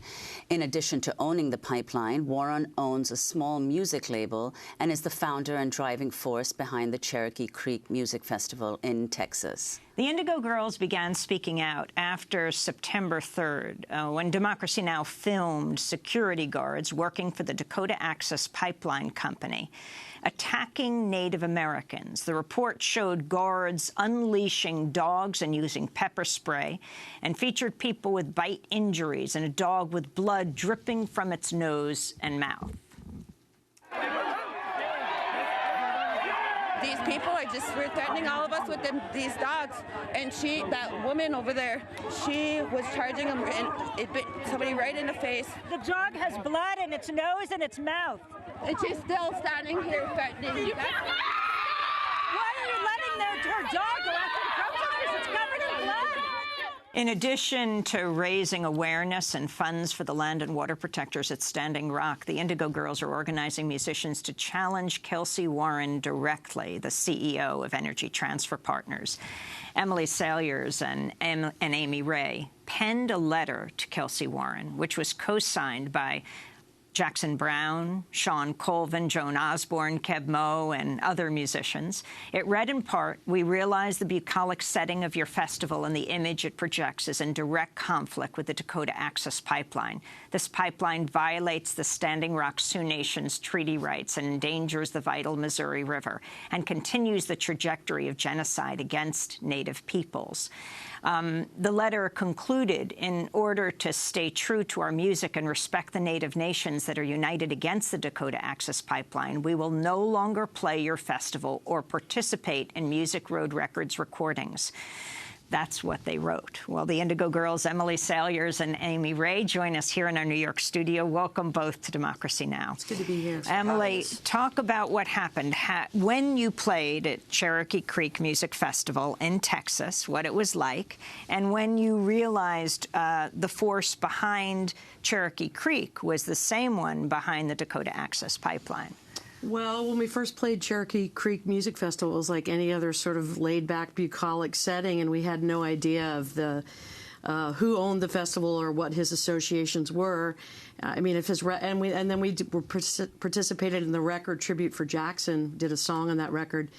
In addition to owning the pipeline, Warren owns a small music label and is the founder and driving force behind the Cherokee Creek Music Festival in Texas. The Indigo Girls began speaking out after September 3rd, when Democracy Now! Filmed security guards working for the Dakota Access Pipeline Company attacking Native Americans. The report showed guards unleashing dogs and using pepper spray, and featured people with bite injuries and a dog with blood dripping from its nose and mouth. These people were threatening all of us with these dogs. And that woman over there, she was charging them and it bit somebody right in the face. The dog has blood in its nose and its mouth. And she's still standing here threatening you. Why are you letting her dog go after the protesters? It's covered in blood. In addition to raising awareness and funds for the land and water protectors at Standing Rock, the Indigo Girls are organizing musicians to challenge Kelsey Warren directly, the CEO of Energy Transfer Partners. Emily Salyers and Amy Ray penned a letter to Kelsey Warren, which was co-signed by Jackson Browne, Sean Colvin, Joan Osborne, Keb Mo, and other musicians. It read in part, "We realize the bucolic setting of your festival and the image it projects is in direct conflict with the Dakota Access Pipeline. This pipeline violates the Standing Rock Sioux Nation's treaty rights and endangers the vital Missouri River and continues the trajectory of genocide against Native peoples." The letter concluded, in order to stay true to our music and respect the Native nations that are united against the Dakota Access Pipeline, we will no longer play your festival or participate in Music Road Records recordings. That's what they wrote. Well, the Indigo Girls, Emily Salyers and Amy Ray, join us here in our New York studio. Welcome both to Democracy Now! It's good to be here. Emily, talk about what happened when you played at Cherokee Creek Music Festival in Texas, what it was like, and when you realized the force behind Cherokee Creek was the same one behind the Dakota Access Pipeline. Well, when we first played Cherokee Creek Music Festival, it was like any other sort of laid-back, bucolic setting, and we had no idea of the who owned the festival or what his associations were. I mean, if his then we participated in the record Tribute for Jackson, did a song on that record.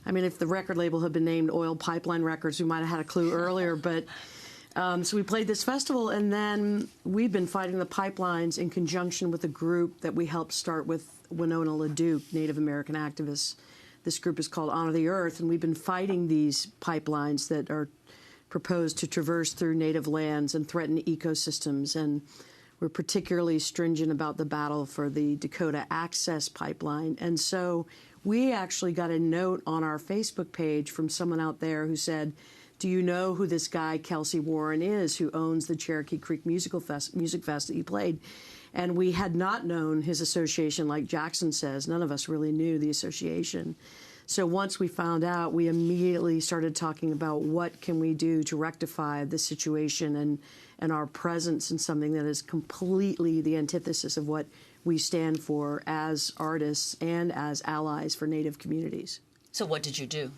I mean, if the record label had been named Oil Pipeline Records, we might have had a clue earlier, but. So we played this festival, and then we've been fighting the pipelines in conjunction with a group that we helped start with Winona LaDuke, Native American activists. This group is called Honor the Earth, and we've been fighting these pipelines that are proposed to traverse through Native lands and threaten ecosystems. And we're particularly stringent about the battle for the Dakota Access Pipeline. And so we actually got a note on our Facebook page from someone out there who said, "Do you know who this guy Kelsey Warren is, who owns the Cherokee Creek Music Fest that you played?" And we had not known his association, like Jackson says. None of us really knew the association. So once we found out, we immediately started talking about what can we do to rectify the situation and our presence in something that is completely the antithesis of what we stand for as artists and as allies for Native communities. So what did you do?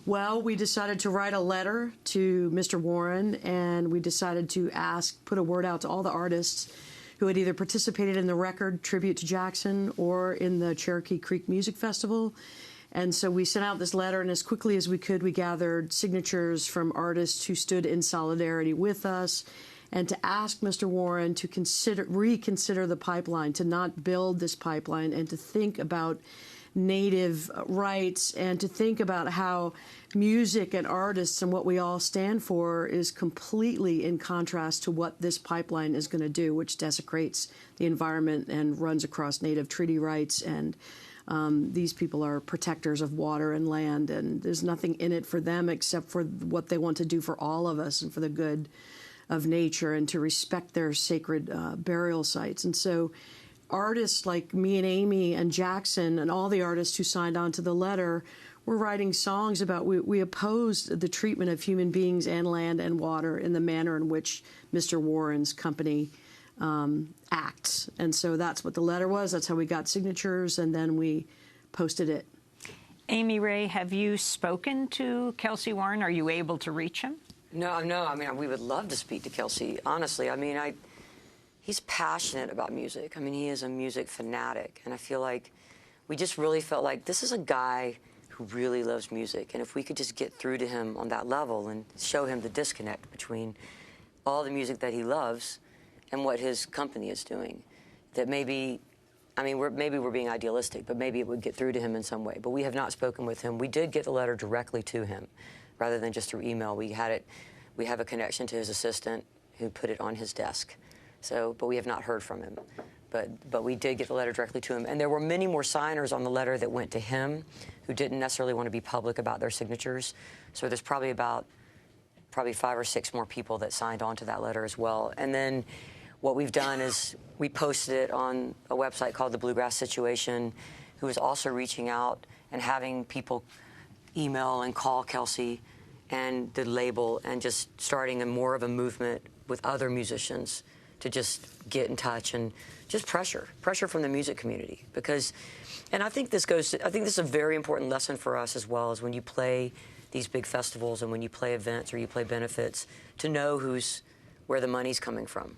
Well, we decided to write a letter to Mr. Warren, and we decided to put a word out to all the artists who had either participated in the record Tribute to Jackson or in the Cherokee Creek Music Festival. And so we sent out this letter, and as quickly as we could, we gathered signatures from artists who stood in solidarity with us, and to ask Mr. Warren to reconsider the pipeline, to not build this pipeline, and to think about Native rights, and to think about how music and artists and what we all stand for is completely in contrast to what this pipeline is going to do, which desecrates the environment and runs across Native treaty rights. And these people are protectors of water and land, and there's nothing in it for them except for what they want to do for all of us and for the good of nature and to respect their sacred burial sites. And so artists like me and Amy and Jackson and all the artists who signed on to the letter were writing songs about we opposed the treatment of human beings and land and water in the manner in which Mr. Warren's company acts. And so that's what the letter was. That's how we got signatures, and then we posted it. Amy Ray, have you spoken to Kelsey Warren? Are you able to reach him? No. I mean, we would love to speak to Kelsey, honestly. I mean, he's passionate about music. I mean, he is a music fanatic, and I feel like we just really felt like this is a guy who really loves music, and if we could just get through to him on that level and show him the disconnect between all the music that he loves and what his company is doing, that maybe, I mean, maybe we're being idealistic, but maybe it would get through to him in some way. But we have not spoken with him. We did get the letter directly to him rather than just through email. We have a connection to his assistant who put it on his desk. So, but we have not heard from him. But we did get the letter directly to him. And there were many more signers on the letter that went to him who didn't necessarily want to be public about their signatures. So there's probably 5 or 6 more people that signed on to that letter as well. And then what we've done is we posted it on a website called The Bluegrass Situation, who is also reaching out and having people email and call Kelsey and the label, and just starting more of a movement with other musicians to just get in touch, and just pressure from the music community. Because, and I think this is a very important lesson for us as well, as when you play these big festivals and when you play events or you play benefits, to know where the money's coming from.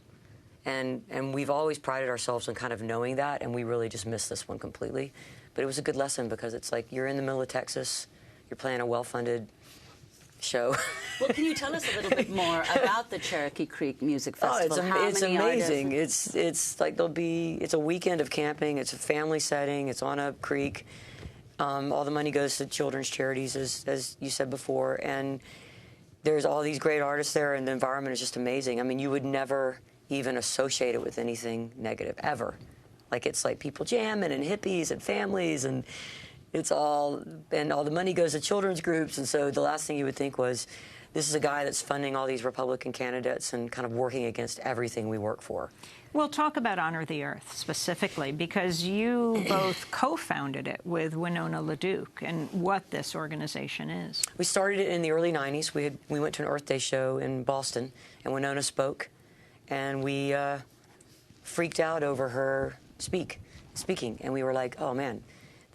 And we've always prided ourselves on kind of knowing that, and we really just missed this one completely. But it was a good lesson, because it's like you're in the middle of Texas, you're playing a well-funded show. Well, can you tell us a little bit more about the Cherokee Creek Music Festival? It's amazing. It's like it's a weekend of camping. It's a family setting. It's on a creek. All the money goes to children's charities, as you said before, and there's all these great artists there, and the environment is just amazing. I mean, you would never even associate it with anything negative, ever. Like, it's like people jamming and hippies and families, and all the money goes to children's groups. And so the last thing you would think was, this is a guy that's funding all these Republican candidates and kind of working against everything we work for. We'll talk about Honor the Earth specifically, because you both co-founded it with Winona LaDuke, and what this organization is. We started it in the early 90s. We went to an Earth Day show in Boston, and Winona spoke, and we freaked out over her speaking, and we were like, oh man,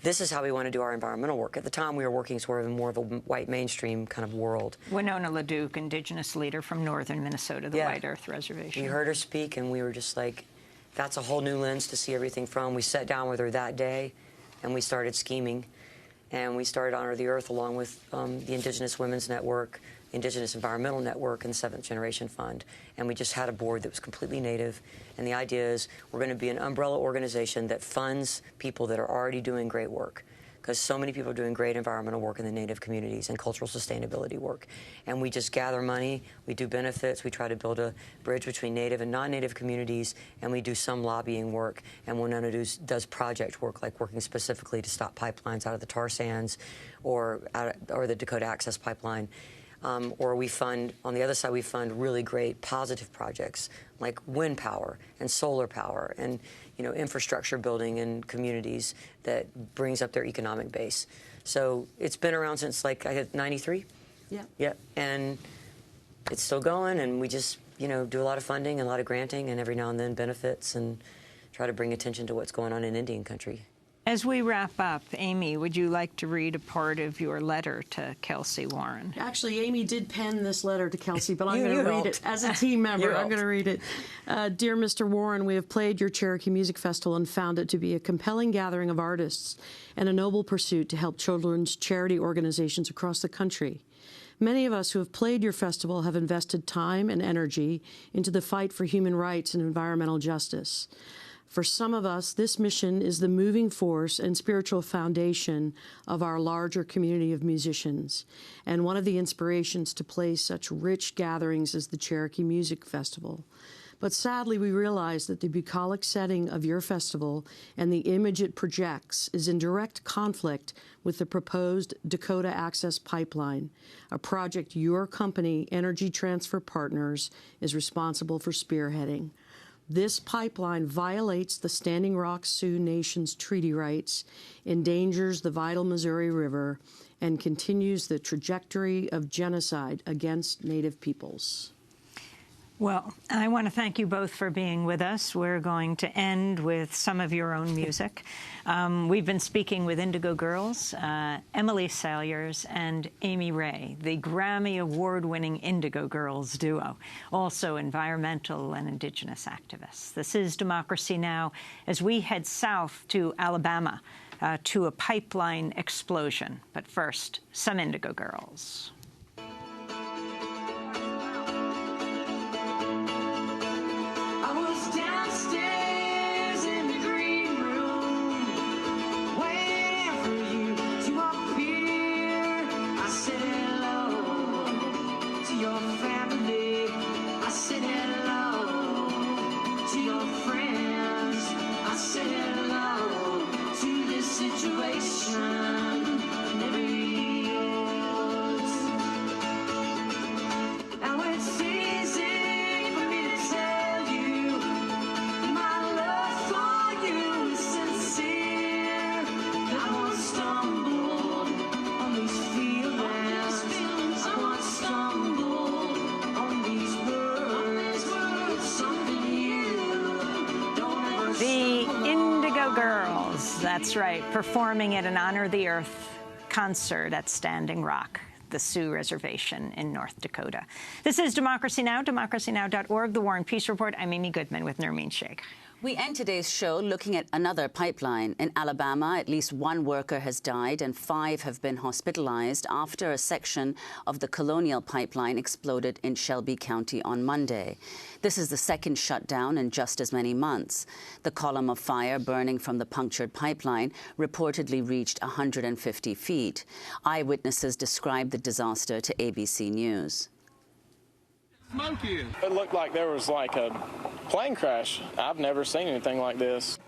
this is how we want to do our environmental work. At the time, we were working sort of in more of a white mainstream kind of world. Winona LaDuke, indigenous leader from northern Minnesota, the White Earth Reservation. We heard her speak, and we were just like, that's a whole new lens to see everything from. We sat down with her that day, and we started scheming. And we started Honor the Earth along with the Indigenous Women's Network, the Indigenous Environmental Network, and the Seventh Generation Fund. And we just had a board that was completely native. And the idea is we're going to be an umbrella organization that funds people that are already doing great work, because so many people are doing great environmental work in the Native communities and cultural sustainability work. And we just gather money, we do benefits, we try to build a bridge between Native and non-Native communities, and we do some lobbying work. And Winona does project work, like working specifically to stop pipelines out of the tar sands or the Dakota Access Pipeline. Or we fund, on the other side, we fund really great positive projects like wind power and solar power and, infrastructure building in communities that brings up their economic base. So it's been around since, like, I had 93. Yeah. Yeah. And it's still going, and we just, do a lot of funding and a lot of granting, and every now and then benefits, and try to bring attention to what's going on in Indian country. As we wrap up, Amy, would you like to read a part of your letter to Kelsey Warren? Actually, Amy did pen this letter to Kelsey, but I'm going to read it as a team member. I'm going to read it. Dear Mr. Warren, we have played your Cherokee Music Festival and found it to be a compelling gathering of artists and a noble pursuit to help children's charity organizations across the country. Many of us who have played your festival have invested time and energy into the fight for human rights and environmental justice. For some of us, this mission is the moving force and spiritual foundation of our larger community of musicians, and one of the inspirations to play such rich gatherings as the Cherokee Music Festival. But sadly, we realize that the bucolic setting of your festival and the image it projects is in direct conflict with the proposed Dakota Access Pipeline, a project your company, Energy Transfer Partners, is responsible for spearheading. This pipeline violates the Standing Rock Sioux Nation's treaty rights, endangers the vital Missouri River, and continues the trajectory of genocide against Native peoples. Well, I want to thank you both for being with us. We're going to end with some of your own music. We've been speaking with Indigo Girls, Emily Salyers, and Amy Ray, the Grammy Award-winning Indigo Girls duo, also environmental and Indigenous activists. This is Democracy Now! As we head south to Alabama to a pipeline explosion. But first, some Indigo Girls. Situation never yields. Yes, that's right. Performing at an Honor the Earth concert at Standing Rock, the Sioux Reservation in North Dakota. This is Democracy Now!, democracynow.org, The War and Peace Report. I'm Amy Goodman with Nermeen Sheikh. We end today's show looking at another pipeline. In Alabama, at least one worker has died and 5 have been hospitalized after a section of the Colonial Pipeline exploded in Shelby County on Monday. This is the second shutdown in just as many months. The column of fire burning from the punctured pipeline reportedly reached 150 feet. Eyewitnesses described the disaster to ABC News. It looked like there was like a plane crash. I've never seen anything like this.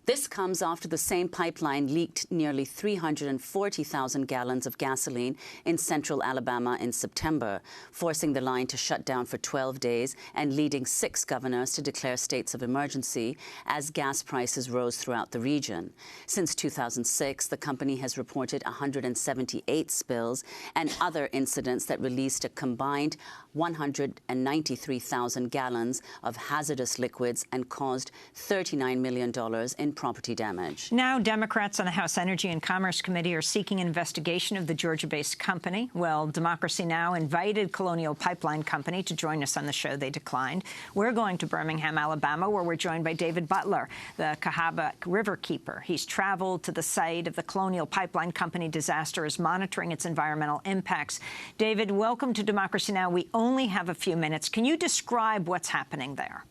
This comes after the same pipeline leaked nearly 340,000 gallons of gasoline in central Alabama in September, forcing the line to shut down for 12 days and leading 6 governors to declare states of emergency as gas prices rose throughout the region. Since 2006, the company has reported 178 spills and other incidents that released a combined 193,000 gallons of hazardous liquids and caused $39 million in property damage. Now, Democrats on the House Energy and Commerce Committee are seeking an investigation of the Georgia-based company. Well, Democracy Now! Invited Colonial Pipeline Company to join us on the show. They declined. We're going to Birmingham, Alabama, where we're joined by David Butler, the Cahaba River keeper. He's traveled to the site of the Colonial Pipeline Company disaster, is monitoring its environmental impacts. David, welcome to Democracy Now! We only have a few minutes. Can you describe what's happening there?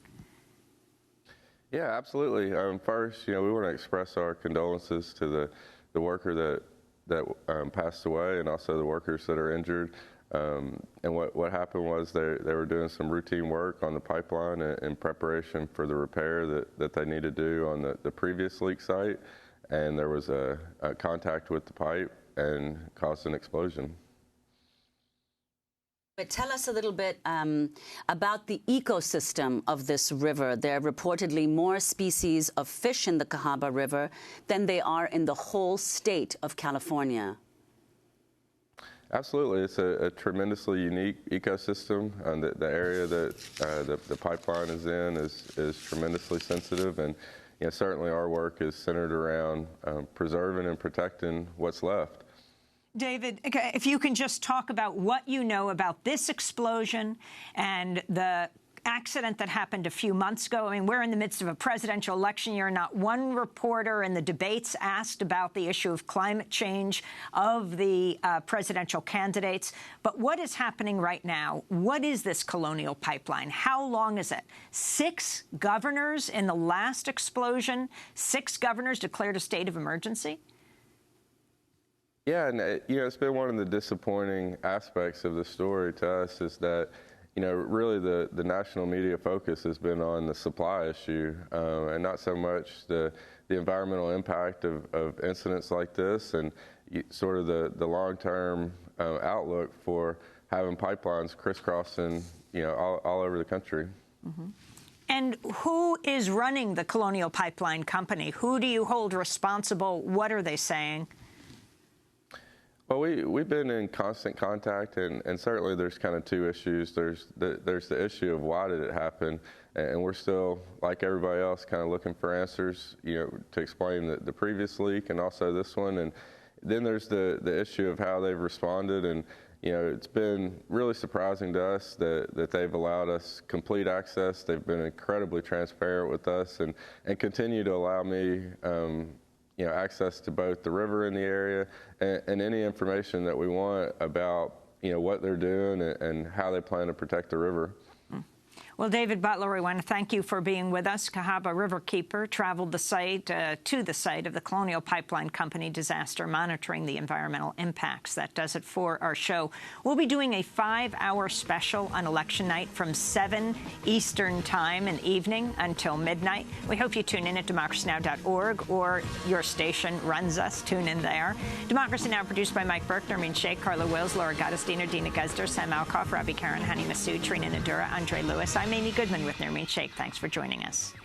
Yeah, absolutely. First, we want to express our condolences to the worker that passed away and also the workers that are injured. And what happened was they were doing some routine work on the pipeline in preparation for the repair that they need to do on the previous leak site. And there was a contact with the pipe and caused an explosion. But tell us a little bit about the ecosystem of this river. There are reportedly more species of fish in the Cahaba River than they are in the whole state of California. Absolutely. It's a tremendously unique ecosystem. The area that the pipeline is in is tremendously sensitive. And certainly our work is centered around preserving and protecting what's left. David, if you can just talk about what you know about this explosion and the accident that happened a few months ago. I mean, we're in the midst of a presidential election year. Not one reporter in the debates asked about the issue of climate change of the presidential candidates. But what is happening right now? What is this Colonial Pipeline? How long is it? 6 governors in the last explosion, 6 governors declared a state of emergency? Yeah, and it's been one of the disappointing aspects of the story to us is that, really the national media focus has been on the supply issue and not so much the environmental impact of incidents like this and sort of the long-term outlook for having pipelines crisscrossing, all over the country. Mm-hmm. And who is running the Colonial Pipeline Company? Who do you hold responsible? What are they saying? Well, we've been in constant contact, and certainly there's kind of 2 issues. There's the issue of why did it happen, and we're still, like everybody else, kind of looking for answers, to explain the previous leak and also this one. And then there's the issue of how they've responded, and it's been really surprising to us that they've allowed us complete access. They've been incredibly transparent with us, and continue to allow me access to both the river in the area and any information that we want about, what they're doing and how they plan to protect the river. Well, David Butler, we want to thank you for being with us. Cahaba Riverkeeper traveled the site to the site of the Colonial Pipeline Company disaster, monitoring the environmental impacts. That does it for our show. We'll be doing a 5-hour special on election night from 7 Eastern Time in the evening until midnight. We hope you tune in at democracynow.org or your station runs us. Tune in there. Democracy Now! Produced by Mike Burke, Nermeen Sheikh, Carla Wills, Laura Gottesdiener, Dina Guzder, Sam Alcoff, Robbie Karen, Hani Massoud, Trina Nadura, Andre Lewis. I'm Amy Goodman with Nermeen Sheikh. Thanks for joining us.